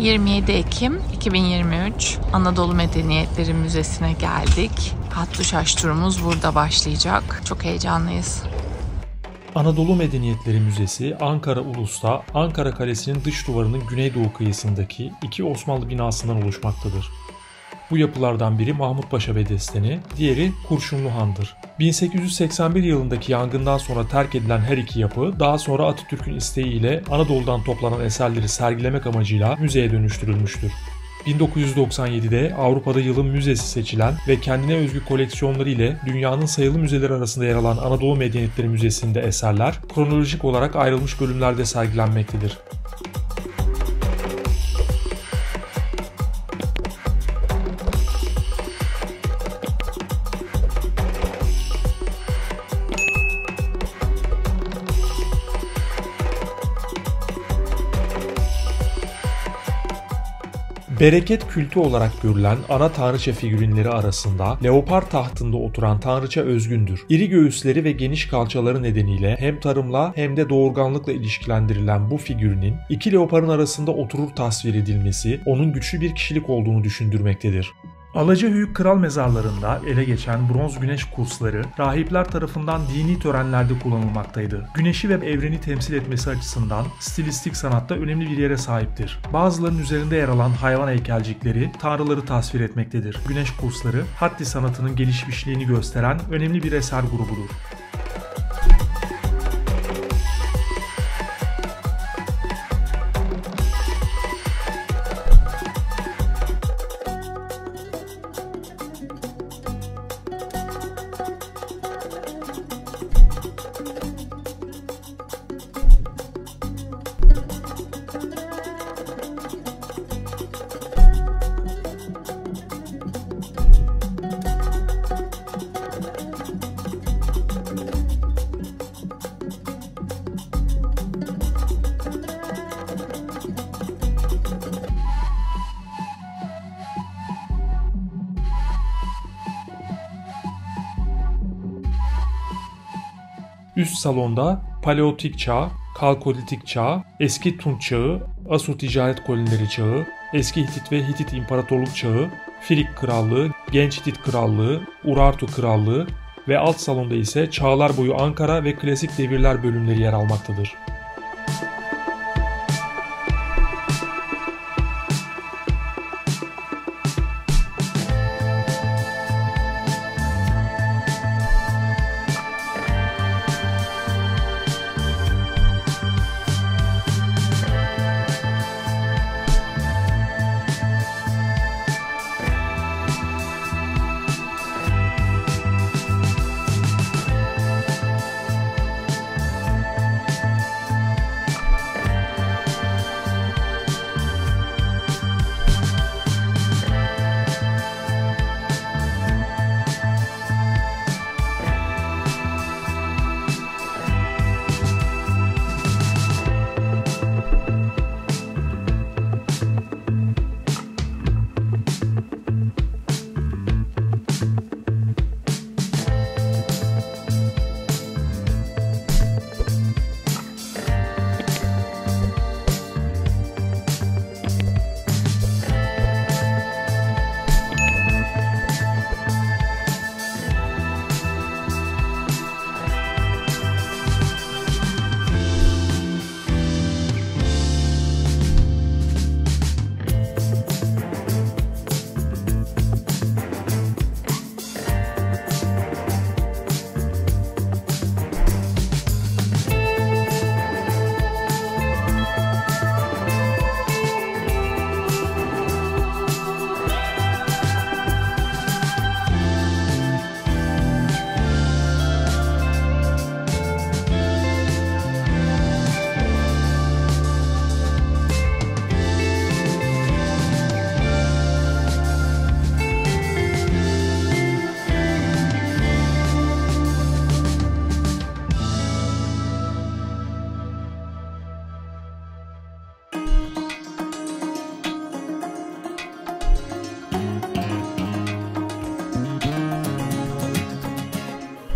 27 Ekim 2023 Anadolu Medeniyetleri Müzesi'ne geldik. Hattuşaş turumuz burada başlayacak. Çok heyecanlıyız. Anadolu Medeniyetleri Müzesi, Ankara Ulus'ta Ankara Kalesi'nin dış duvarının güneydoğu kıyısındaki iki Osmanlı binasından oluşmaktadır. Bu yapılardan biri Mahmut Paşa Bedesteni, diğeri Kurşunlu Han'dır. 1881 yılındaki yangından sonra terk edilen her iki yapı, daha sonra Atatürk'ün isteğiyle Anadolu'dan toplanan eserleri sergilemek amacıyla müzeye dönüştürülmüştür. 1997'de Avrupa'da yılın müzesi seçilen ve kendine özgü koleksiyonları ile dünyanın sayılı müzeleri arasında yer alan Anadolu Medeniyetleri Müzesi'nde eserler kronolojik olarak ayrılmış bölümlerde sergilenmektedir. Bereket kültü olarak görülen ana tanrıça figürinleri arasında leopar tahtında oturan tanrıça özgündür. İri göğüsleri ve geniş kalçaları nedeniyle hem tarımla hem de doğurganlıkla ilişkilendirilen bu figürinin iki leoparın arasında oturur tasvir edilmesi onun güçlü bir kişilik olduğunu düşündürmektedir. Alacahöyük Kral Mezarları'nda ele geçen bronz güneş kursları rahipler tarafından dini törenlerde kullanılmaktaydı. Güneşi ve evreni temsil etmesi açısından stilistik sanatta önemli bir yere sahiptir. Bazılarının üzerinde yer alan hayvan heykelcikleri tanrıları tasvir etmektedir. Güneş kursları haddi sanatının gelişmişliğini gösteren önemli bir eser grubudur. Üst salonda Paleolitik Çağ, Kalkolitik Çağ, Eski Tunç Çağı, Asur Ticaret Kolonileri Çağı, Eski Hitit ve Hitit İmparatorluk Çağı, Firik Krallığı, Genç Hitit Krallığı, Urartu Krallığı ve alt salonda ise Çağlar Boyu Ankara ve Klasik Devirler bölümleri yer almaktadır.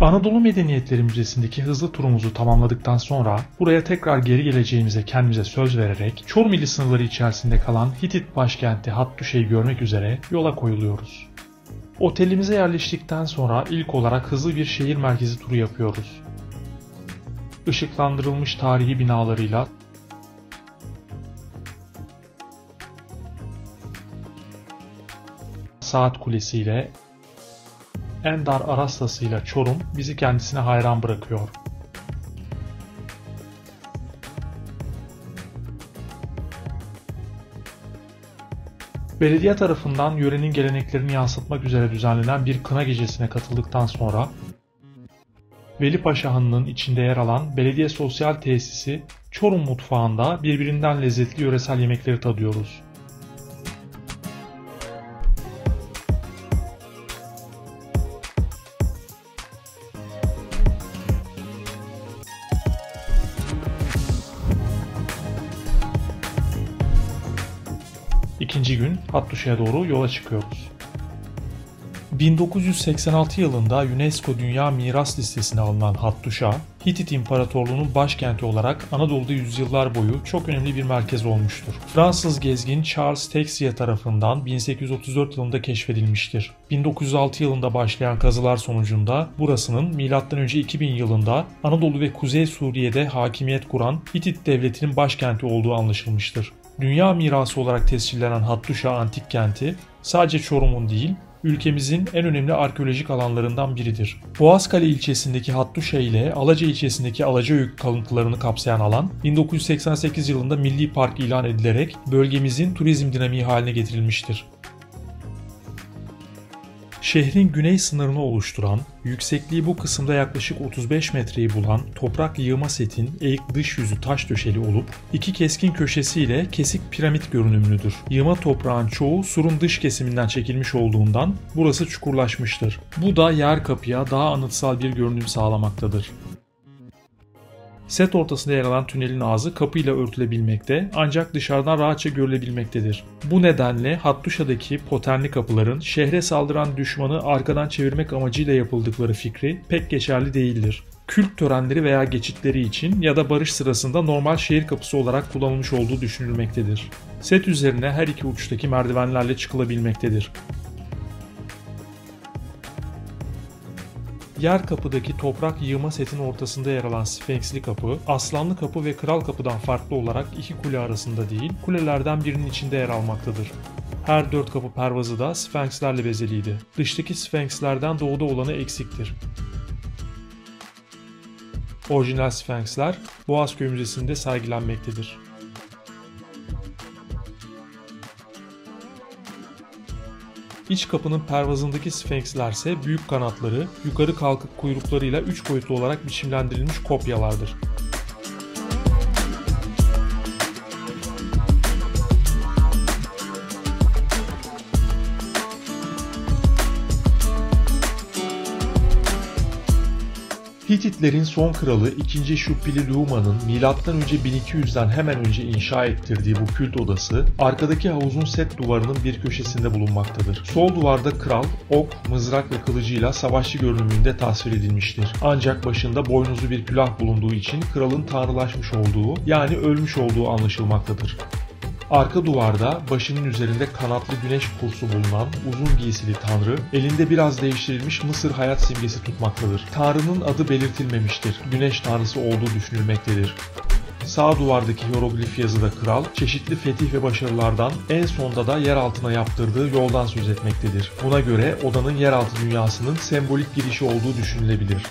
Anadolu Medeniyetleri Müzesi'ndeki hızlı turumuzu tamamladıktan sonra buraya tekrar geri geleceğimize kendimize söz vererek Çorum ili sınırları içerisinde kalan Hitit başkenti Hattuşa'yı görmek üzere yola koyuluyoruz. Otelimize yerleştikten sonra ilk olarak hızlı bir şehir merkezi turu yapıyoruz. Işıklandırılmış tarihi binalarıyla Saat Kulesi'yle Endar Arastası'yla Çorum bizi kendisine hayran bırakıyor. Belediye tarafından yörenin geleneklerini yansıtmak üzere düzenlenen bir kına gecesine katıldıktan sonra Velipaşa Hanı'nın içinde yer alan belediye sosyal tesisi Çorum mutfağında birbirinden lezzetli yöresel yemekleri tadıyoruz. İkinci gün Hattuşa'ya doğru yola çıkıyoruz. 1986 yılında UNESCO Dünya Miras Listesi'ne alınan Hattuşa, Hitit İmparatorluğu'nun başkenti olarak Anadolu'da yüzyıllar boyu çok önemli bir merkez olmuştur. Fransız gezgin Charles Texier tarafından 1834 yılında keşfedilmiştir. 1906 yılında başlayan kazılar sonucunda burasının M.Ö. 2000 yılında Anadolu ve Kuzey Suriye'de hakimiyet kuran Hitit devletinin başkenti olduğu anlaşılmıştır. Dünya mirası olarak tescillenen Hattuşa antik kenti sadece Çorum'un değil, ülkemizin en önemli arkeolojik alanlarından biridir. Boğazkale ilçesindeki Hattuşa ile Alaca ilçesindeki Alacayük kalıntılarını kapsayan alan 1988 yılında Milli Park ilan edilerek bölgemizin turizm dinamiği haline getirilmiştir. Şehrin güney sınırını oluşturan, yüksekliği bu kısımda yaklaşık 35 metreyi bulan toprak yığma setin eğik dış yüzü taş döşeli olup iki keskin köşesiyle kesik piramit görünümlüdür. Yığma toprağın çoğu surun dış kesiminden çekilmiş olduğundan burası çukurlaşmıştır. Bu da yer kapıya daha anıtsal bir görünüm sağlamaktadır. Set ortasında yer alan tünelin ağzı kapıyla örtülebilmekte ancak dışarıdan rahatça görülebilmektedir. Bu nedenle Hattuşa'daki potenli kapıların şehre saldıran düşmanı arkadan çevirmek amacıyla yapıldıkları fikri pek geçerli değildir. Kült törenleri veya geçitleri için ya da barış sırasında normal şehir kapısı olarak kullanılmış olduğu düşünülmektedir. Set üzerine her iki uçtaki merdivenlerle çıkılabilmektedir. Yer kapıdaki toprak yığma setin ortasında yer alan Sfenksli kapı, Aslanlı kapı ve Kral kapıdan farklı olarak iki kule arasında değil, kulelerden birinin içinde yer almaktadır. Her dört kapı pervazı da Sfenkslerle bezeliydi. Dıştaki Sfenkslerden doğuda olanı eksiktir. Orijinal Sfenksler Boğazköy Müzesi'nde sergilenmektedir. İç kapının pervazındaki sfenksler ise büyük kanatları, yukarı kalkık kuyruklarıyla 3 boyutlu olarak biçimlendirilmiş kopyalardır. Hititlerin son kralı 2. Şupili-Luuma'nın M.Ö. 1200'den hemen önce inşa ettirdiği bu kült odası, arkadaki havuzun set duvarının bir köşesinde bulunmaktadır. Sol duvarda kral, ok, mızrak ve kılıcıyla savaşçı görünümünde tasvir edilmiştir. Ancak başında boynuzlu bir külah bulunduğu için kralın tanrılaşmış olduğu, yani ölmüş olduğu anlaşılmaktadır. Arka duvarda başının üzerinde kanatlı güneş kursu bulunan uzun giysili tanrı, elinde biraz değiştirilmiş Mısır hayat simgesi tutmaktadır. Tanrının adı belirtilmemiştir. Güneş tanrısı olduğu düşünülmektedir. Sağ duvardaki hieroglif yazıda kral, çeşitli fetih ve başarılardan en sonda da yer altına yaptırdığı yoldan söz etmektedir. Buna göre odanın yeraltı dünyasının sembolik girişi olduğu düşünülebilir.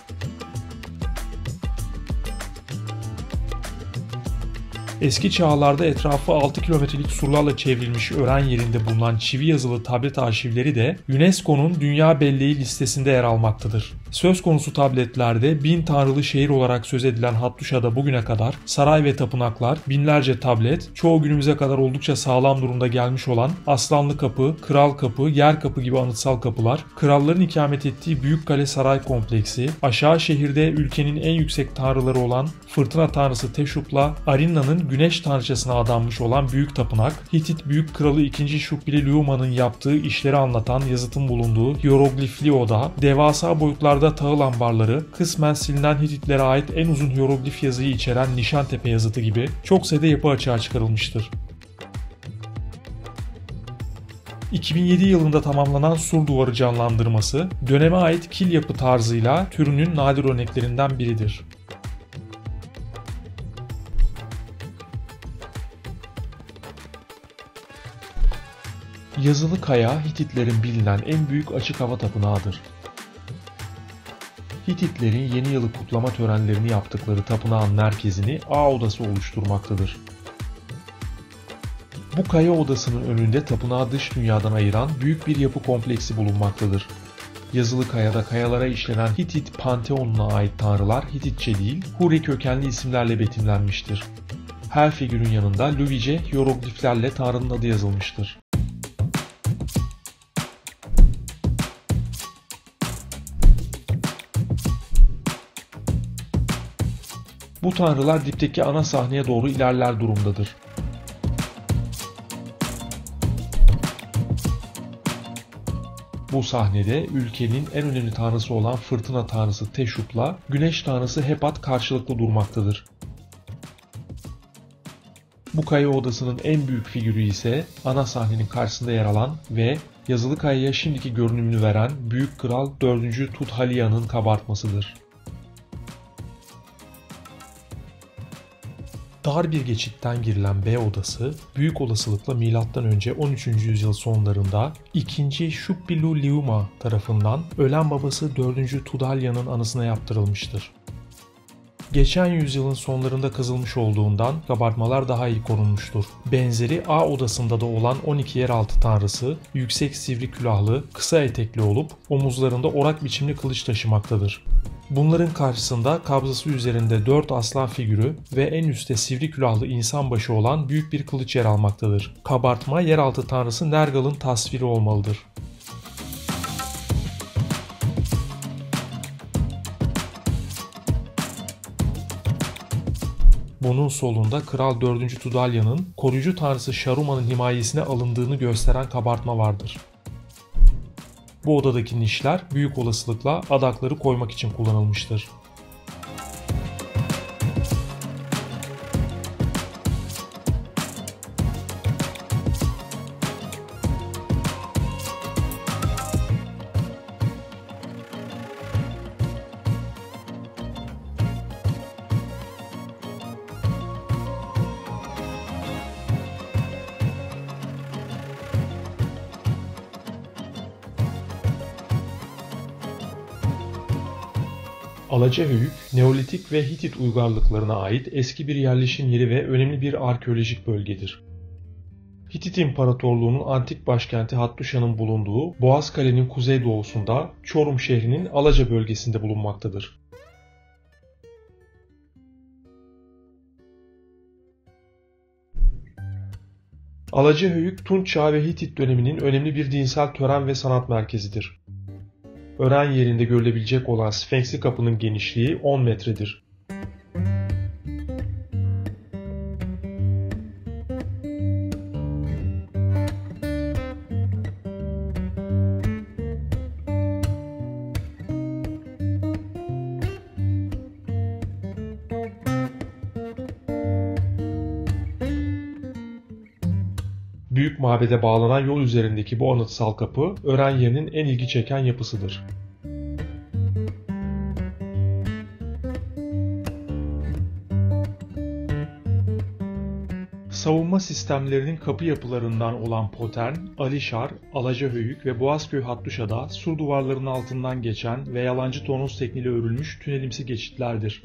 Eski çağlarda etrafı 6 kilometrelik surlarla çevrilmiş öğren yerinde bulunan çivi yazılı tablet arşivleri de UNESCO'nun Dünya Belleği listesinde yer almaktadır. Söz konusu tabletlerde 1000 tanrılı şehir olarak söz edilen Hattuşa'da bugüne kadar saray ve tapınaklar, binlerce tablet, çoğu günümüze kadar oldukça sağlam durumda gelmiş olan Aslanlı Kapı, Kral Kapı, Yer Kapı gibi anıtsal kapılar, kralların ikamet ettiği Büyükkale Saray Kompleksi, aşağı şehirde ülkenin en yüksek tanrıları olan fırtına tanrısı Teşup'la Arinna'nın güneş tanrıçasına adanmış olan Büyük Tapınak, Hitit Büyük Kralı 2. Şupili-Luuma'nın yaptığı işleri anlatan yazıtın bulunduğu hieroglifli oda, devasa boyutlarda ya da tahıl ambarları, kısmen silinen Hititlere ait en uzun hieroglif yazıyı içeren Nişantepe yazıtı gibi çok sayıda yapı açığa çıkarılmıştır. 2007 yılında tamamlanan Sur Duvarı canlandırması, döneme ait kil yapı tarzıyla türünün nadir örneklerinden biridir. Yazılı Kaya, Hititlerin bilinen en büyük açık hava tapınağıdır. Hititlerin yeni yılı kutlama törenlerini yaptıkları tapınağın merkezini A odası oluşturmaktadır. Bu kaya odasının önünde tapınağı dış dünyadan ayıran büyük bir yapı kompleksi bulunmaktadır. Yazılı Kaya'da kayalara işlenen Hitit panteonuna ait tanrılar Hititçe değil, Huri kökenli isimlerle betimlenmiştir. Her figürün yanında Luvice hierogliflerle tanrının adı yazılmıştır. Bu tanrılar dipteki ana sahneye doğru ilerler durumdadır. Bu sahnede ülkenin en önemli tanrısı olan fırtına tanrısı Teşut'la güneş tanrısı Hepat karşılıklı durmaktadır. Bu kaya odasının en büyük figürü ise ana sahnenin karşısında yer alan ve Yazılı Kaya'ya şimdiki görünümünü veren Büyük Kral 4. Tudhaliyan'ın kabartmasıdır. Dar bir geçitten girilen B odası, büyük olasılıkla M.Ö. 13. yüzyıl sonlarında 2. Shuppiluliuma tarafından ölen babası 4. Tudhaliyan'ın anısına yaptırılmıştır. Geçen yüzyılın sonlarında kazılmış olduğundan kabartmalar daha iyi korunmuştur. Benzeri A odasında da olan 12 yeraltı tanrısı, yüksek sivri külahlı, kısa etekli olup omuzlarında orak biçimli kılıç taşımaktadır. Bunların karşısında kabzası üzerinde 4 aslan figürü ve en üstte sivri külahlı insan başı olan büyük bir kılıç yer almaktadır. Kabartma yeraltı tanrısı Nergal'ın tasviri olmalıdır. Bunun solunda Kral 4. Tudhaliyan'ın koruyucu tanrısı Sharuman'ın himayesine alındığını gösteren kabartma vardır. Bu odadaki nişler büyük olasılıkla adakları koymak için kullanılmıştır. Alacahöyük, Neolitik ve Hitit uygarlıklarına ait eski bir yerleşim yeri ve önemli bir arkeolojik bölgedir. Hitit İmparatorluğu'nun antik başkenti Hattuşa'nın bulunduğu Boğazkale'nin kuzeydoğusunda Çorum şehrinin Alaca bölgesinde bulunmaktadır. Alacahöyük, Tunç Çağı ve Hitit döneminin önemli bir dinsel tören ve sanat merkezidir. Ören yerinde görülebilecek olan Sfenksli Kapı'nın genişliği 10 metredir. Büyük mabede bağlanan yol üzerindeki bu anıtsal kapı, Ören yerinin en ilgi çeken yapısıdır. Savunma sistemlerinin kapı yapılarından olan Potern, Alişar, Alacahöyük ve Boğazköy Hattuşa'da sur duvarlarının altından geçen ve yalancı tonoz tekniğiyle örülmüş tünelimsi geçitlerdir.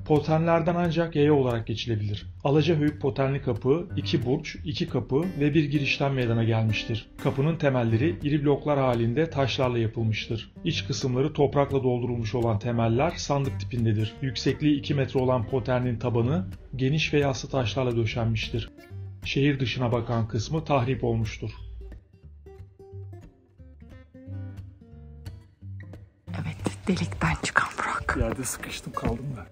Poternlerden ancak yaya olarak geçilebilir. Alacahöyük Poternli Kapı, 2 burç, 2 kapı ve bir girişten meydana gelmiştir. Kapının temelleri iri bloklar halinde taşlarla yapılmıştır. İç kısımları toprakla doldurulmuş olan temeller sandık tipindedir. Yüksekliği 2 metre olan Potern'in tabanı geniş ve yassı taşlarla döşenmiştir. Şehir dışına bakan kısmı tahrip olmuştur. Evet, delikten çıkan Burak. Yerde sıkıştım kaldım da.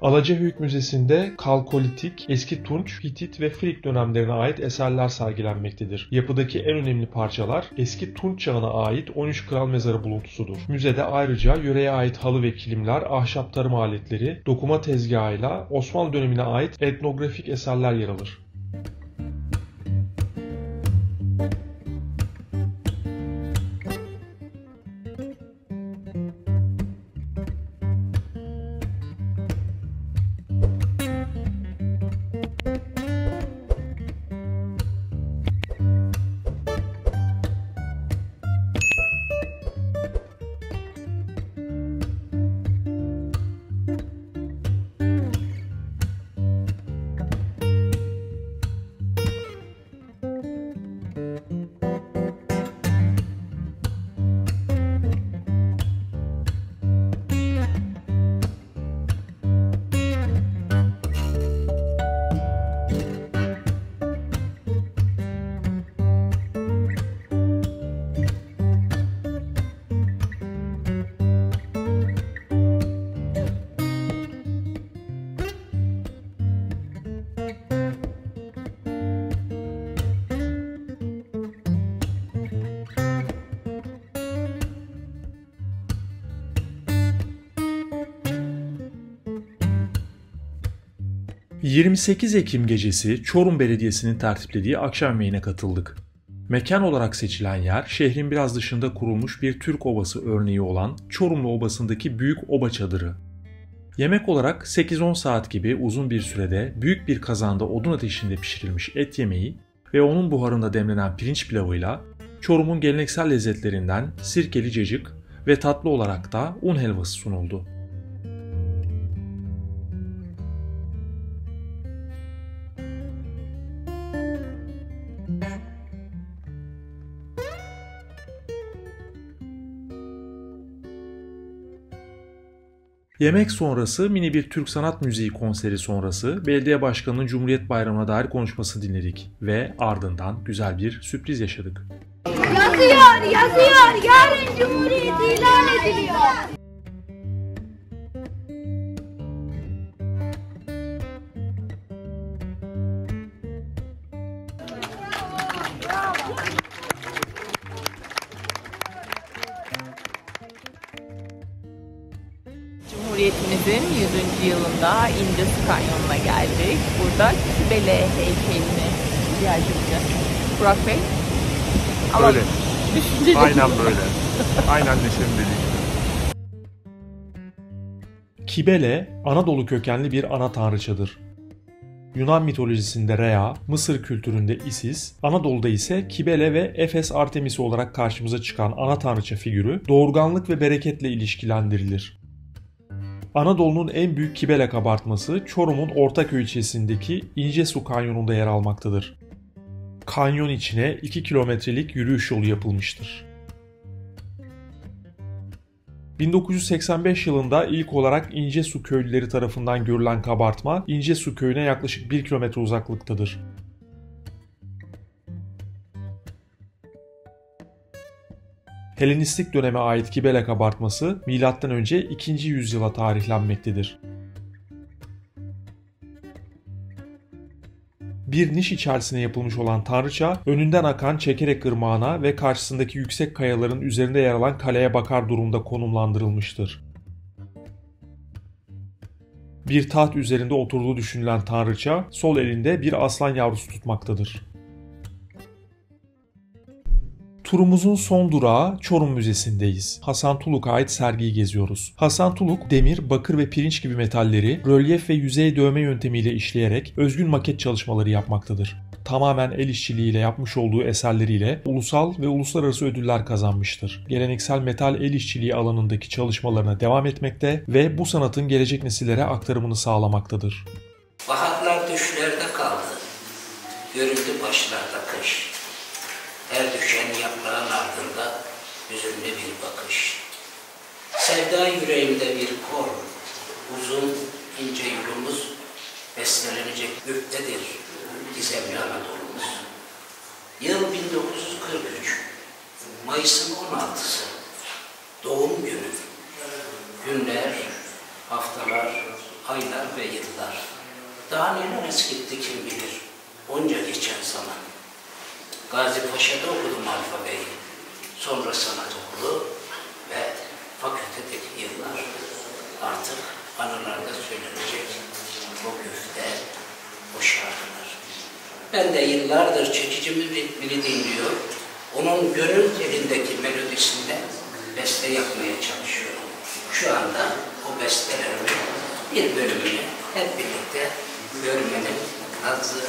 Alacahöyük Müzesi'nde Kalkolitik, Eski Tunç, Hitit ve Frig dönemlerine ait eserler sergilenmektedir. Yapıdaki en önemli parçalar Eski Tunç çağına ait 13 kral mezarı buluntusudur. Müzede ayrıca yöreye ait halı ve kilimler, ahşap tarım aletleri, dokuma tezgahıyla Osmanlı dönemine ait etnografik eserler yer alır. ...28 Ekim gecesi Çorum Belediyesi'nin tertiplediği akşam yemeğine katıldık. Mekan olarak seçilen yer, şehrin biraz dışında kurulmuş bir Türk obası örneği olan Çorumlu Obası'ndaki Büyük Oba Çadırı. Yemek olarak 8-10 saat gibi uzun bir sürede büyük bir kazanda odun ateşinde pişirilmiş et yemeği ve onun buharında demlenen pirinç pilavıyla Çorum'un geleneksel lezzetlerinden sirkeli cacık ve tatlı olarak da un helvası sunuldu. Yemek sonrası mini bir Türk sanat müziği konseri sonrası belediye başkanının Cumhuriyet Bayramı'na dair konuşmasını dinledik ve ardından güzel bir sürpriz yaşadık. Yazıyor, yarın Cumhuriyet ilan ediliyor. Cumhuriyetimizin 100. yılında İncesu Kanyonu'na geldik. Burada Kibele heykelini ziyaret edeceğiz. Burak Bey? Ama öyle. Aynen böyle. Aynen Neşe'nin dediği gibi. Kibele, Anadolu kökenli bir ana tanrıçadır. Yunan mitolojisinde Rea, Mısır kültüründe Isis, Anadolu'da ise Kibele ve Efes Artemisi olarak karşımıza çıkan ana tanrıça figürü doğurganlık ve bereketle ilişkilendirilir. Anadolu'nun en büyük Kibele kabartması Çorum'un Ortaköy ilçesindeki İncesu Kanyonu'nda yer almaktadır. Kanyon içine 2 kilometrelik yürüyüş yolu yapılmıştır. 1985 yılında ilk olarak İncesu köylüleri tarafından görülen kabartma İncesu köyüne yaklaşık 1 kilometre uzaklıktadır. Helenistik döneme ait Kibele kabartması M.Ö. 2. yüzyıla tarihlenmektedir. Bir niş içerisine yapılmış olan tanrıça, önünden akan Çekerek Irmağı'na ve karşısındaki yüksek kayaların üzerinde yer alan kaleye bakar durumda konumlandırılmıştır. Bir taht üzerinde oturduğu düşünülen tanrıça, sol elinde bir aslan yavrusu tutmaktadır. Turumuzun son durağı Çorum Müzesi'ndeyiz. Hasan Tuluk'a ait sergiyi geziyoruz. Hasan Tuluk, demir, bakır ve pirinç gibi metalleri rölyef ve yüzey dövme yöntemiyle işleyerek özgün maket çalışmaları yapmaktadır. Tamamen el işçiliğiyle yapmış olduğu eserleriyle ulusal ve uluslararası ödüller kazanmıştır. Geleneksel metal el işçiliği alanındaki çalışmalarına devam etmekte ve bu sanatın gelecek nesillere aktarımını sağlamaktadır. Baharlar düşlerde kaldı, göründü başlarda kış. Her düşen yaprağın ardında hüzünlü bir bakış. Sevda yüreğimde bir kor, uzun ince yolumuz beslenecek göktedir gizemli Anadolu'muz. Yıl 1943, Mayıs'ın 16'sı, doğum günü. Günler, haftalar, aylar ve yıllar. Daha neler eskitti kim bilir, onca geçen zaman. Gazi Paşa'da okudum alfabeyi, sonra sanat okulu ve fakültedeki yıllar. Artık anılarda söylenecek o güfte, o şarkılar. Ben de yıllardır çekicimin ritmini dinliyor, onun gönül telindeki melodisinde beste yapmaya çalışıyorum. Şu anda o bestelerimin bir bölümünü hep birlikte görmenin hazzı,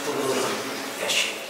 bulunu yaşayın.